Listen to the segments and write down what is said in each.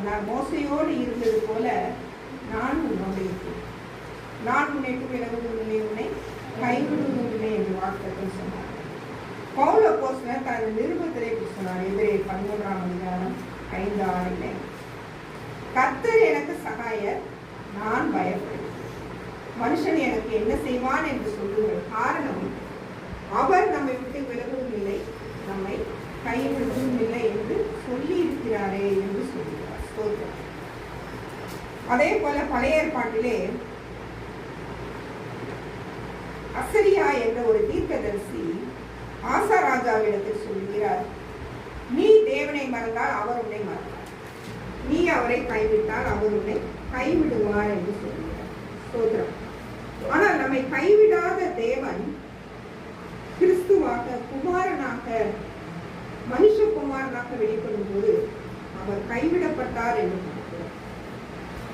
நான் மோசையோடு இருந்தது போல நான் உன்னோடு இருக்கிறேன். நான் உன்னை விலகுவதில்லை, உன்னை கைவிடுவதில்லை என்று வாக்குத்தத்தம் சொன்னார். பவுல் அப்போஸ்தலர் தனது நிருபத்திலே சொன்னார். எபிரேயர் 13:5-6 கர்த்தர் எனக்கு சகாயர், நான் பயப்படுகிறேன். மனுஷன் எனக்கு என்ன செய்வான் என்று சொல்லுங்கள். காரணம், அவர் நம்மை விட்டு விலகுவதும் இல்லை, நம்மை கைவிடுவதும் இல்லை என்று சொல்லி இருக்கிறாரே என்று சொல்லுகிறார். ஸ்தோத்திரம். அதே போல பழைய ஏற்பாட்டிலே அசரியா என்ற ஒரு தீர்க்கதரிசி ஆசா ராஜாவிடத்தில் சொல்கிறார், நீ தேவனை மறந்தால் அவர் உன்னை மறந்தார், நீ அவரை கைவிட்டால் அவர் உன்னை கைவிடுவார் என்று சொல்கிறார். ஸ்தோத்திரம். ஆனால் நம்மை கைவிடாத தேவன் கிறிஸ்துவாக, குமாரனாக, மனுஷகுமாரனாக வெளிப்படும் போது அவர் கைவிடப்பட்டார் என்று பார்க்கிறோம்.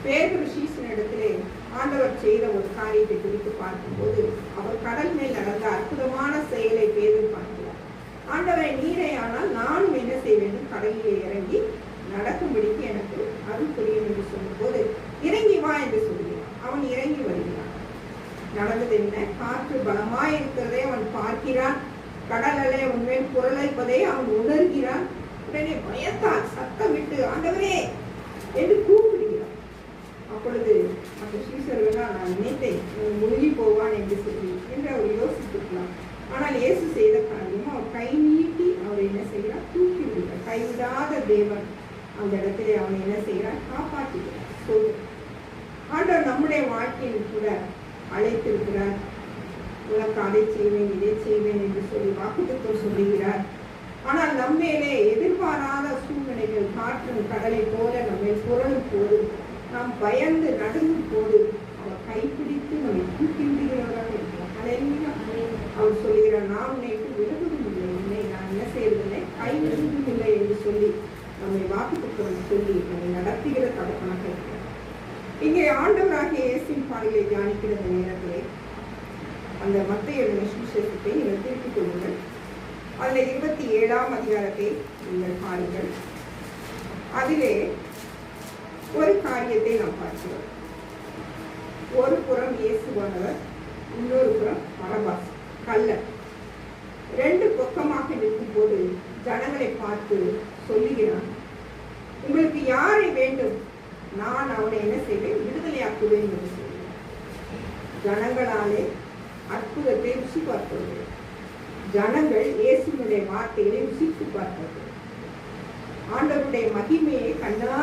பேதுரு சீசனிடத்திலே ஆண்டவர் செய்த ஒரு காரியத்தை குறித்து பார்க்கும்போது, அவர் கடல் மேல் நடந்த அற்புதமான செயலை பேதுரு பார்க்கிறார். ஆண்டவரை, நீரே ஆனால் நானும் என்ன செய்ய வேண்டும், கடலிலே இறங்கி நடக்கும்படிக்கு எனக்கு அருள் புரியும் என்று சொல்லும்போது, இறங்கி வா என்று சொல்கிறார். அவன் இறங்கி வருகிறான். நடந்தது என்ன? காற்று பலமாய் இருக்கிறதை அவன் பார்க்கிறான். கடல் அலை உண்மையில் புரளைப்பதை அவன் உணர்கிறான். உடனே பயத்தால் சத்தமிட்டு ஆண்டவரே என்று கூப்பிடுகிறான். அப்பொழுது அந்த சீசர்களால், நான் நினைத்தேன் முழுகி போவான் என்று சொல்லி என்று அவர் யோசித்திருக்கலாம். ஆனால் இயேசு செய்த காரியம், அவர் கை நீட்டி அவர் என்ன செய்கிறார், தூக்கி விடுகிறார். கைவிடாத தேவன் அந்த இடத்திலே அவனை என்ன செய்கிறார், காப்பாற்றுகிறார். ஆண்டவர் நம்முடைய வாழ்க்கையில் கூட அழைத்திருக்கிறார். உனக்கு அதை செய்வேன், இதை செய்வேன் என்று சொல்லி வாக்குத்தத்தம் சொல்லுகிறார். ஆனால் நம்மேலே எதிர்பாராத சூழ்நிலைகள், காற்றும் கடலை போல நம்மை புரளும் போது, நாம் பயந்து நடுங்கும் போது அவர் கைப்பிடித்து நம்மை தூக்கி விடுகிறவராக இருக்கிறார். அவர் சொல்லுகிறார், நான் உன்னை விலகுவதும் இல்லை, உன்னை நான் என்ன செய்வதில்லை, கைவிடுவதும் இல்லை என்று சொல்லி நம்மை வாக்குத்தத்தம் சொல்லி நம்மை நடத்துகிற தகப்பனாக இருக்கிறார். இங்கே ஆண்டவராகிய இயேசுவின் பாடலை தியானிக்கிற நேரத்திலே அந்த மத்தேயு சுவிசேஷத்தை நீங்கள் திருப்பிக் கொள்ளுங்கள். அதில் 27ஆம் அதிகாரத்தை நீங்கள் பாருங்கள். அதிலே ஒரு காரியத்தை நாம் பார்க்கிறோம். ஒரு புறம் இயேசுவானவர், இன்னொரு புறம் பரபாஸ் கள்ளன். ரெண்டு பக்கமாக நிற்கும் போது ஜனங்களை பார்த்து சொல்லுகிறான், உங்களுக்கு யாரை வேண்டும், நான் அவனை என்ன செய்வேன், விடுதலையாக்குவேன் என்று சொல்லுவேன். ஜனங்களாலே அற்புதத்தை ருசி பார்ப்பது, ஜனங்கள் இயேசுவினுடைய வார்த்தைகளை ருசித்து பார்ப்பது, ஆண்டவருடைய மகிமையை கண்ணா